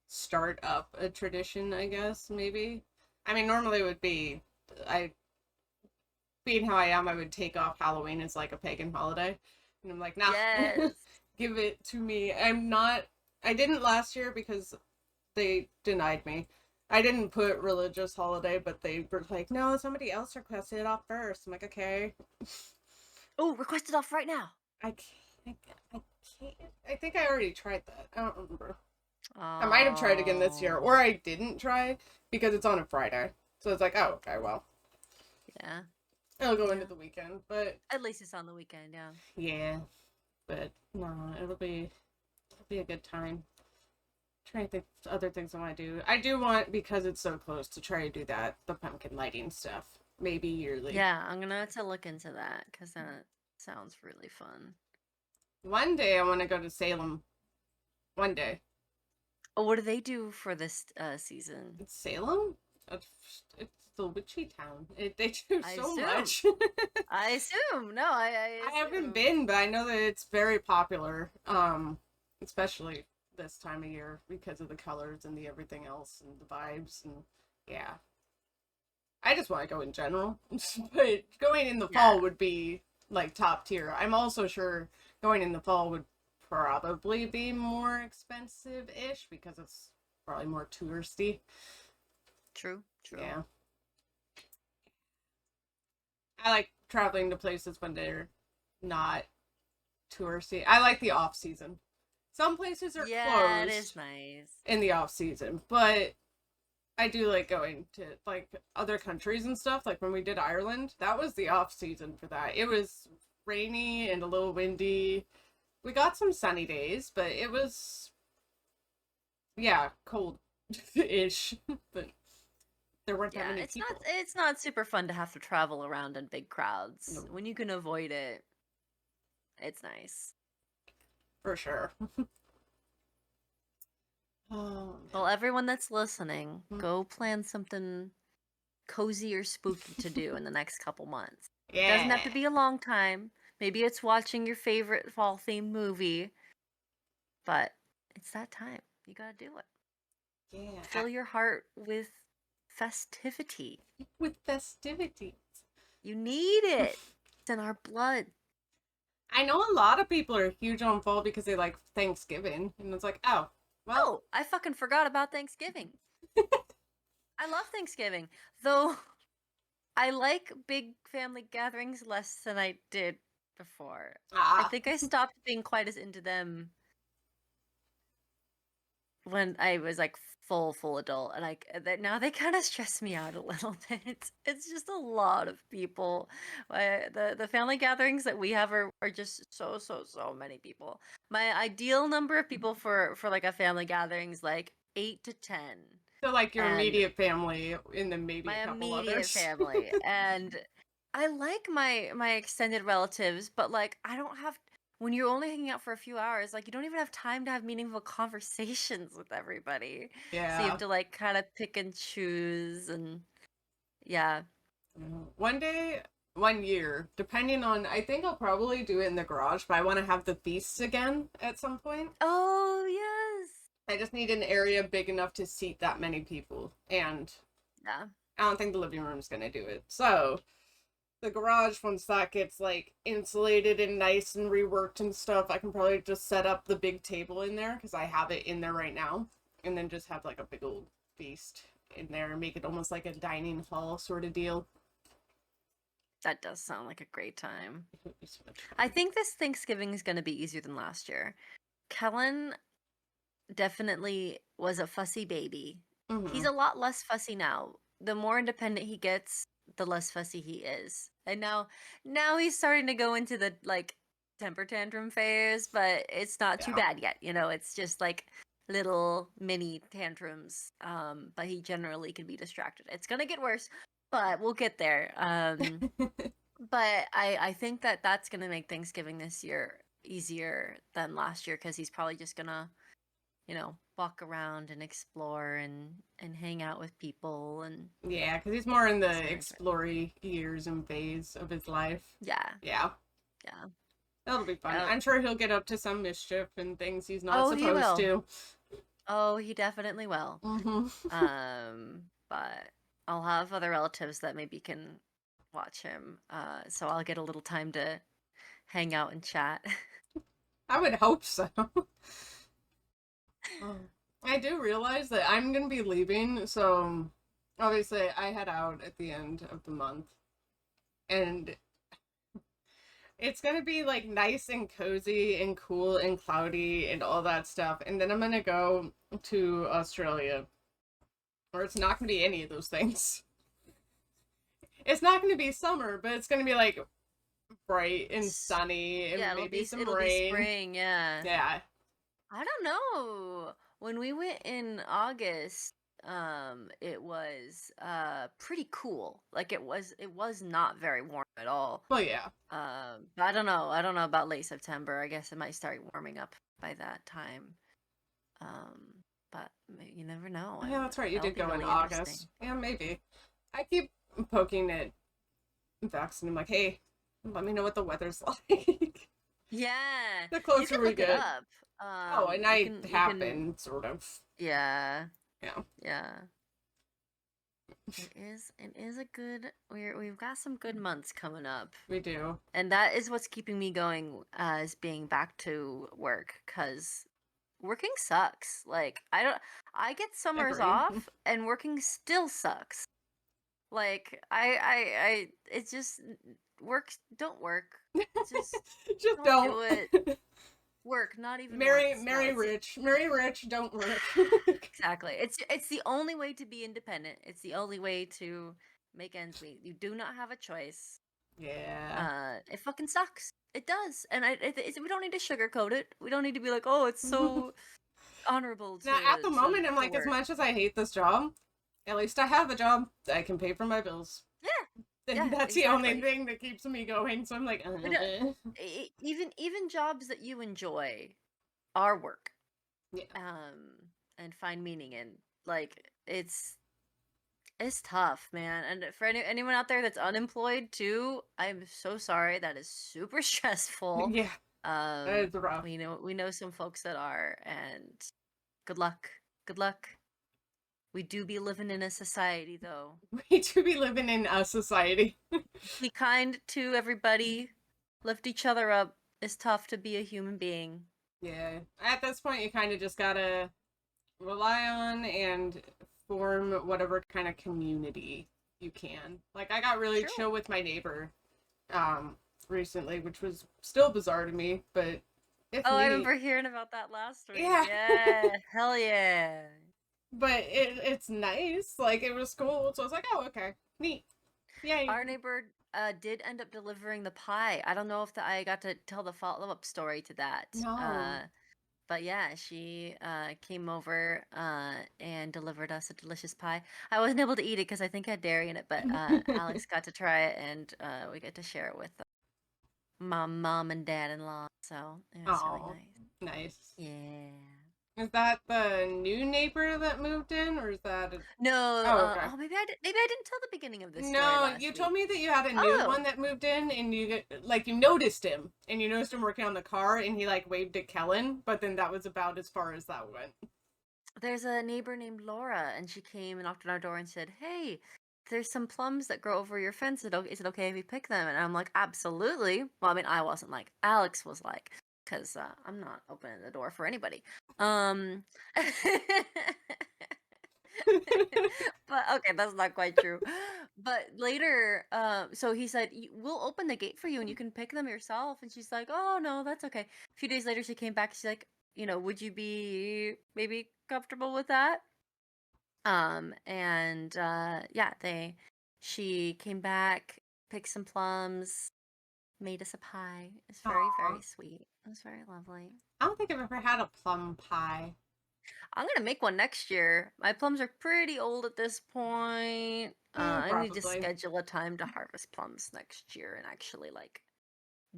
start up a tradition, I guess, maybe. I mean, normally it would be, I, being how I am, I would take off Halloween as like a pagan holiday. And I'm like, nah,
Yes.
give it to me. I didn't last year because they denied me. I didn't put religious holiday, but they were like, no, somebody else requested it off first. I'm like, okay.
Oh, request it off right now.
I can't. I can't. I think I already tried that. I don't remember. I might have tried again this year,
Oh,
or I didn't try because it's on a Friday. So it's like, oh, okay, well,
yeah,
it'll go into
yeah.
the weekend. But
At least it's on the weekend, yeah.
yeah, but no, it'll be a good time. Trying to think of other things I want to do. I do want, because it's so close, to try to do that, the pumpkin lighting stuff. Maybe yearly.
Yeah, I'm gonna have to look into that because that sounds really fun.
One day I want to go to Salem. One day.
Oh, what do they do for this season?
It's Salem? It's the witchy town. They do
I
so
assume.
much.
I assume. No, I
I haven't
assume.
been, but I know that it's very popular. Especially this time of year because of the colors and the everything else and the vibes and yeah. I just want to go in general, but going in the
Yeah,
fall would be like top tier. I'm also sure going in the fall would probably be more expensive ish because it's probably more touristy.
true, true.
Yeah. I like traveling to places when they're not touristy. I like the off season. Some places are
Yeah, it is
closed
nice.
in the off season, but I do like going to like other countries and stuff. Like when we did Ireland, that was the off season for that. It was rainy and a little windy. We got some sunny days, but it was yeah, cold ish. But there weren't that
Yeah,
many people.
it's not super fun to have to travel around in big crowds.
No,
When you can avoid it, it's nice.
for sure. Oh
Well, everyone that's listening,
man.
go plan something cozy or spooky to do in the next couple months. It doesn't have
Yeah.
to be a long time. Maybe it's watching your favorite fall themed movie, but it's that time. You gotta do it.
Yeah.
Fill your heart with festivity.
With festivities.
You need it. It's in our blood.
I know a lot of people are huge on fall because they like Thanksgiving, and it's like, oh, well,
Oh, I fucking forgot about Thanksgiving. I love Thanksgiving, though I like big family gatherings less than I did before. I
ah,
think I stopped being quite as into them when I was like full adult, and that now they kind of stress me out a little bit. It's just a lot of people. The family gatherings that we have are just so many people. My ideal number of people for like a family gathering is like 8 to 10,
so like your
and
immediate family and then maybe a
my
couple
immediate
others.
family. And I like my extended relatives, but like I don't have when you're only hanging out for a few hours, like you don't even have time to have meaningful conversations with everybody. So you have
Yeah.
to like kind of pick and choose and yeah.
One day, 1 year, depending on, I think I'll probably do it in the garage, but I want to have the feasts again at some point.
Oh, yes.
I just need an area big enough to seat that many people, and
Yeah.
I don't think the living room's gonna do it. So the garage, once that gets like insulated and nice and reworked and stuff, I can probably just set up the big table in there because I have it in there right now, and then just have like a big old feast in there and make it almost like a dining hall sort of deal.
That does sound like a great time.
It would be so much fun.
I think this Thanksgiving is going to be easier than last year. Kellen definitely was a fussy baby. He's a lot less fussy now. The more independent he gets, the less fussy he is. And now he's starting to go into the like temper tantrum phase, but it's not too
Yeah.
bad yet. You know, it's just like little mini tantrums. But he generally can be distracted. It's gonna get worse, but we'll get there. But I think that that's gonna make Thanksgiving this year easier than last year because he's probably just gonna, you know, walk around and explore and hang out with people and
Yeah, because he's more in the
experience it.
explory years and phase of his life.
Yeah,
Yeah,
yeah.
that'll be fun.
Uh,
I'm sure he'll get up to some mischief and things he's not
oh, he
supposed
will.
to.
Oh, he definitely will.
Mm-hmm.
But I'll have other relatives that maybe can watch him. So I'll get a little time to hang out and chat.
I would hope so. Oh. I do realize that I'm gonna be leaving, so obviously I head out at the end of the month, and it's gonna be like nice and cozy and cool and cloudy and all that stuff, and then I'm gonna go to Australia, or it's not gonna be any of those things. It's not gonna be summer, but it's gonna be like bright and sunny and
Yeah,
maybe some
it'll be
rain.
spring, yeah.
Yeah.
I don't know. When we went in August, it was pretty cool. Like it was not very warm at all.
Well, yeah.
But I don't know. I don't know about late September. I guess it might start warming up by that time. But you never know.
Yeah, that's right. You
That'll
did
be
go in
really interesting.
August. Yeah, maybe. I keep poking at Vex and I'm like, hey, let me know what the weather's like.
Yeah,
The
you
closer
can
we
look it
get.
up.
Oh, and I
You
have
can.
been, sort of.
Yeah,
Yeah,
yeah. It is a good we've got some good months coming up.
we do.
And that is what's keeping me going as being back to work cuz working sucks. Like I get summers
Agree.
off and working still sucks. Like I it's just work don't work. Just
Just
don't
don't.
do it. Work not even
Marry,
once. No,
marry
it's
rich. Marry rich, don't work.
exactly. It's the only way to be independent. It's the only way to make ends meet. You do not have a choice.
Yeah.
It fucking sucks. It does, and we don't need to sugarcoat it. We don't need to be like, oh, it's so honorable
Now, at the moment, I'm
to
like, as
work.
much as I hate this job, at least I have a job that I can pay for my bills.
Yeah,
And
yeah,
that's the only
exactly.
thing that keeps me going. So I'm like,
But even jobs that you enjoy are work,
yeah.
and find meaning in. Like it's tough, man. And for anyone out there that's unemployed too, I'm so sorry. That is super stressful.
Yeah, that is rough.
We know some folks that are, and good luck. Good luck. We do be living in a society, though.
We do be living in a society.
Be kind to everybody. Lift each other up. It's tough to be a human being.
Yeah. At this point, you kind of just gotta rely on and form whatever kind of community you can. Like, I got really
True.
chill with my neighbor recently, which was still bizarre to me, but it's
Oh, I
neat.
remember hearing about that last week.
Yeah.
Yeah. Hell yeah.
But it's nice. Like, it was cool. So I was like, oh, okay. Neat. Yay.
Our neighbor did end up delivering the pie. I don't know if I got to tell the follow-up story to that.
No.
But yeah, she came over and delivered us a delicious pie. I wasn't able to eat it because I think it had dairy in it, but Alex got to try it, and we get to share it with my mom and dad-in-laws. So it was really
Oh,
nice.
nice.
Yeah.
Is that the new neighbor that moved in, or is that?
No,
Oh, okay.
oh, maybe I didn't tell the beginning of this story
No,
last
you told
week.
me that you had a new
Oh,
one that moved in, and you noticed him, and you noticed him working on the car, and he like waved at Kellen, but then that was about as far as that went.
there's a neighbor named Laura, and she came and knocked on our door and said, "Hey, there's some plums that grow over your fence. Is it okay if we pick them?" And I'm like, "Absolutely." Well, I mean, I wasn't like, Alex was like, because I'm not opening the door for anybody. Um, but okay, that's not quite true. But later, so he said, "We'll open the gate for you, and you can pick them yourself." And she's like, "Oh no, that's okay." A few days later, she came back. She's like, "Would you be maybe comfortable with that?" And yeah, she came back, picked some plums, made us a pie. It's very,
Aw.
very sweet. It was very lovely.
I don't think I've ever had a plum pie.
I'm gonna make one next year. My plums are pretty old at this point. I need to
Probably.
schedule a time to harvest plums next year and actually like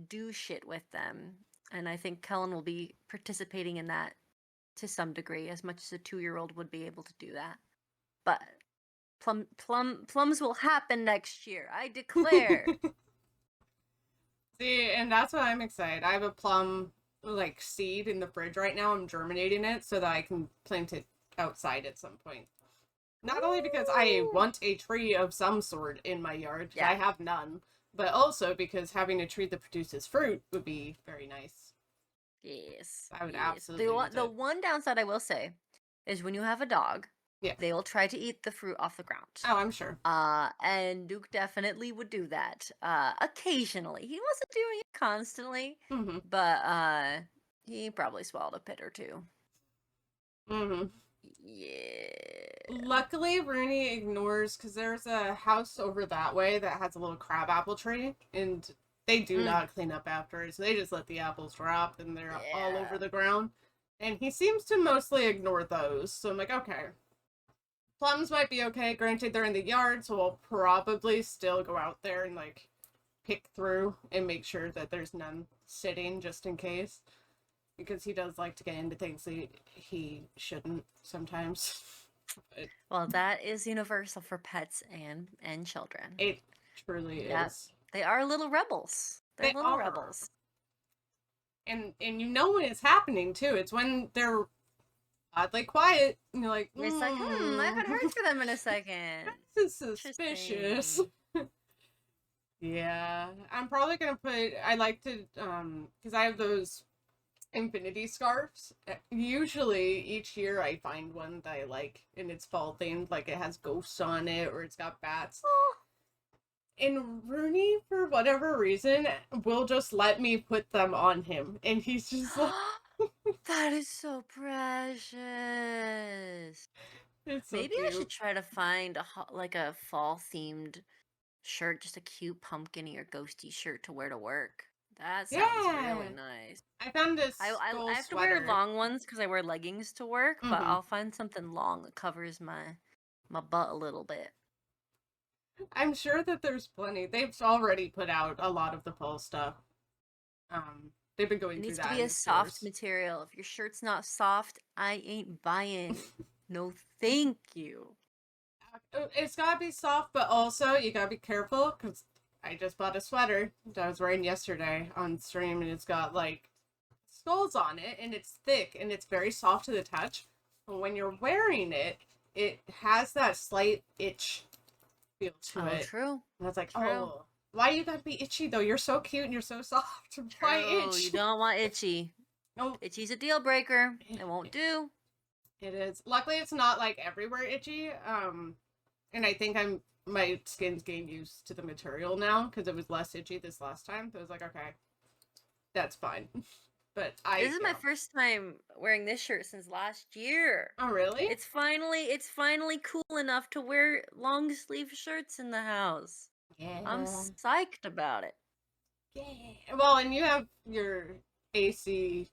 do shit with them. And I think Kellen will be participating in that to some degree, as much as a 2-year-old would be able to do that. But plums will happen next year. I declare.
See, and that's what I'm excited. I have a plum like seed in the fridge right now. I'm germinating it so that I can plant it outside at some point. Not only because I
Ooh.
want a tree of some sort in my yard,
Yeah.
I have none, but also because having a tree that produces fruit would be very nice.
Yes.
I would
Yes.
absolutely use
The
it.
one downside I will say is when you have a dog,
Yeah.
they will try to eat the fruit off the ground.
Oh, I'm sure.
And Duke definitely would do that. Occasionally. He wasn't doing it constantly,
Mm-hmm.
but he probably swallowed a pit or two.
Mm-hmm.
Yeah.
Luckily, Rooney ignores because there's a house over that way that has a little crabapple tree, and they do
Mm,
not clean up after it, so they just let the apples drop and they're all over
yeah.
the ground. And he seems to mostly ignore those, so I'm like, okay. Plums might be okay. Granted, they're in the yard, so we'll probably still go out there and like pick through and make sure that there's none sitting just in case. Because he does like to get into things that he shouldn't sometimes. But
Well, that is universal for pets and children.
it truly
Yep.
is.
They are little rebels. They're
They
little
are.
rebels.
And you know when it's happening too. It's when they're oddly quiet and you're like,
It's like, I haven't heard from them in a second.
this is suspicious.
Interesting.
Yeah. I'm probably gonna put I like to because I have those infinity scarves. Usually each year I find one that I like and it's fall themed, like it has ghosts on it or it's got bats.
Oh,
And Rooney, for whatever reason, will just let me put them on him. And he's just like,
that is so precious.
it's so
Maybe I should
cute.
try to find like a fall themed shirt, just a cute pumpkin or ghosty shirt to wear to work. That sounds really
Yeah.
nice.
I found a
I
skull
have to wear
sweater.
long ones because I wear leggings to work, but
Hmm.
I'll find something long that covers my butt a little bit.
I'm sure that there's plenty. They've already put out a lot of the fall stuff. They've been
It
going through
needs to
that
be
in
a
the
soft
stores.
material. If your shirt's not soft, I ain't buying it. No, thank you.
It's gotta be soft, but also you gotta be careful because I just bought a sweater that I was wearing yesterday on stream, and it's got like skulls on it, and it's thick and it's very soft to the touch. But when you're wearing it, it has that slight itch feel to
Oh,
it,
true.
and it's like,
True.
oh, why you gotta be itchy though? You're so cute and you're so soft. Why
True. You
itch?
don't want itchy.
No,
Itchy's a deal breaker.
it
It won't do.
is. Luckily, it's not like everywhere itchy. And I think my skin's getting used to the material now because it was less itchy this last time. So I was like, okay, that's fine. But
This is my first time wearing this shirt since last year.
oh really?
It's finally cool enough to wear long sleeve shirts in the house. I'm
Yeah.
psyched about it.
Yeah. Well, and you have your AC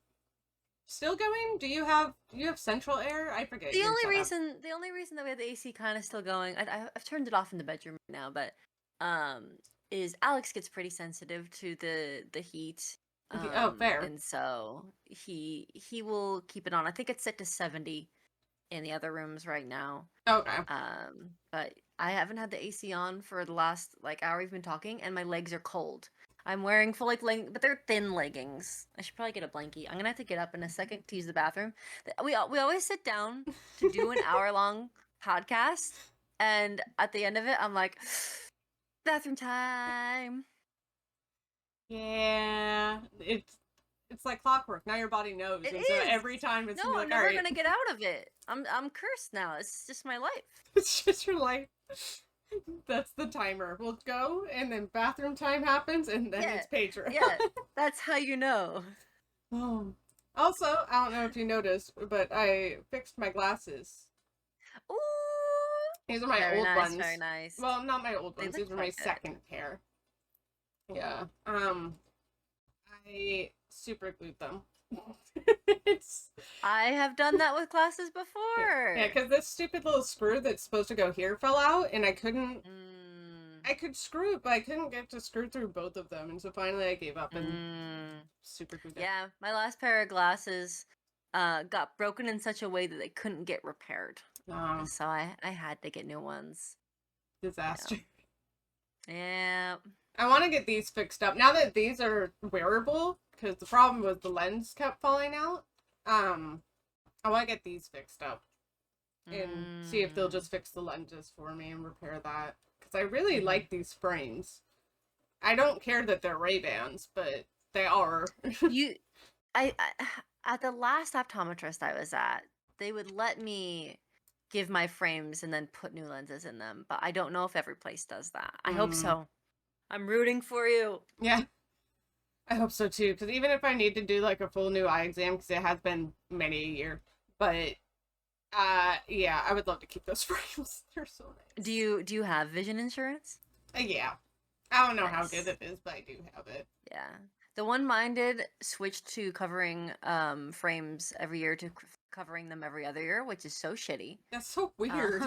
still going? Do you have central air? I forget
The
your
only
setup.
reason the only reason that we have the AC kind of still going, I've turned it off in the bedroom now, but um, is Alex gets pretty sensitive to the heat,
Oh, fair.
And so he will keep it on. I think it's set to 70 in the other rooms right now.
Okay.
But I haven't had the AC on for the last like hour we've been talking, and my legs are cold. I'm wearing full like but they're thin leggings. I should probably get a blankie. I'm gonna have to get up in a second to use the bathroom. We always sit down to do an hour long podcast, and at the end of it, I'm like, bathroom time.
Yeah, it's like clockwork. Now your body knows,
It
and so
is.
every time it's
No,
gonna be
I'm
like, all
never
right,
gonna get out of it. I'm cursed now. It's just my life.
it's just your life. That's the timer. We'll go, and then bathroom time happens, and then
Yeah,
it's pager.
yeah. That's how you know.
Oh. Also, I don't know if you noticed, but I fixed my glasses.
Ooh.
These are my
Very
old
nice,
ones.
very nice.
Well, not my old
They
ones.
look
These are my
quite good.
second pair. Yeah. I super glued them. It's
I have done that with classes before.
yeah, because this stupid little screw that's supposed to go here fell out, and I couldn't.
Mm.
I could screw it, but I couldn't get to screw through both of them, and so finally I gave up and super glued them.
Yeah, my last pair of glasses got broken in such a way that they couldn't get repaired. So I had to get new ones.
Disaster.
Yeah.
I want to get these fixed up now that these are wearable, because the problem was the lens kept falling out. I want to get these fixed up and see if they'll just fix the lenses for me and repair that, because I really like these frames. I don't care that they're Ray-Bans, but they are.
I at the last optometrist I was at, they would let me give my frames and then put new lenses in them, but I don't know if every place does that. I hope so. I'm rooting for you.
Yeah, I hope so too, because even if I need to do like a full new eye exam, because it has been many a year, but yeah, I would love to keep those frames. They're so nice.
Do you have vision insurance?
Yeah. I don't know
Nice.
how good it is, but I do have it.
Yeah. The one mine did switched to covering frames every year to covering them every other year, which is so shitty.
That's so weird.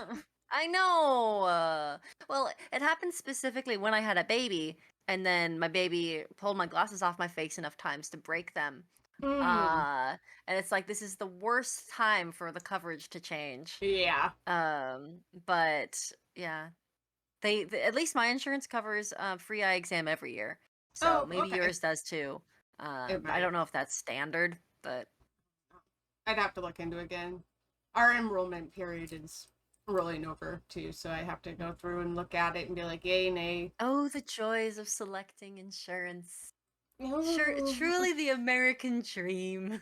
I know. Well, it happened specifically when I had a baby, and then my baby pulled my glasses off my face enough times to break them. And it's like this is the worst time for the coverage to change.
Yeah.
But yeah, they at least my insurance covers free eye exam every year, so maybe
okay.
yours does too. I don't know if that's standard, but
I'd have to look into it again. Our enrollment period is rolling over too, so I have to go through and look at it and be like, yay, nay.
oh, the joys of selecting insurance.
No.
Truly the American dream.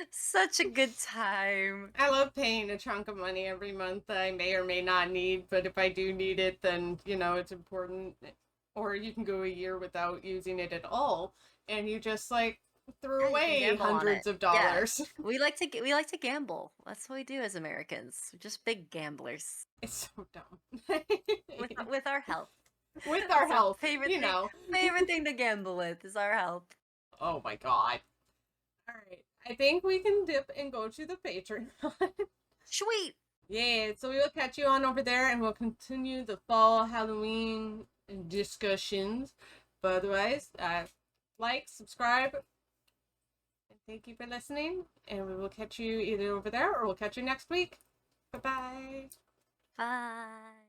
Such a good time.
I love paying a chunk of money every month that I may or may not need, but if I do need it, then, you know, it's important. Or you can go a year without using it at all, and you just, like, threw away hundreds of dollars.
Yeah. We like to gamble. That's what we do as Americans. We're just big gamblers.
It's so dumb.
with our health.
With our health,
favorite
you
thing,
know.
favorite thing to gamble with is our health.
Oh my god. Alright, I think we can dip and go to the Patreon.
Sweet!
Yeah, so we will catch you on over there, and we'll continue the fall Halloween discussions. But otherwise, like, subscribe, and thank you for listening, and we will catch you either over there, or we'll catch you next week. Bye-bye.
Bye.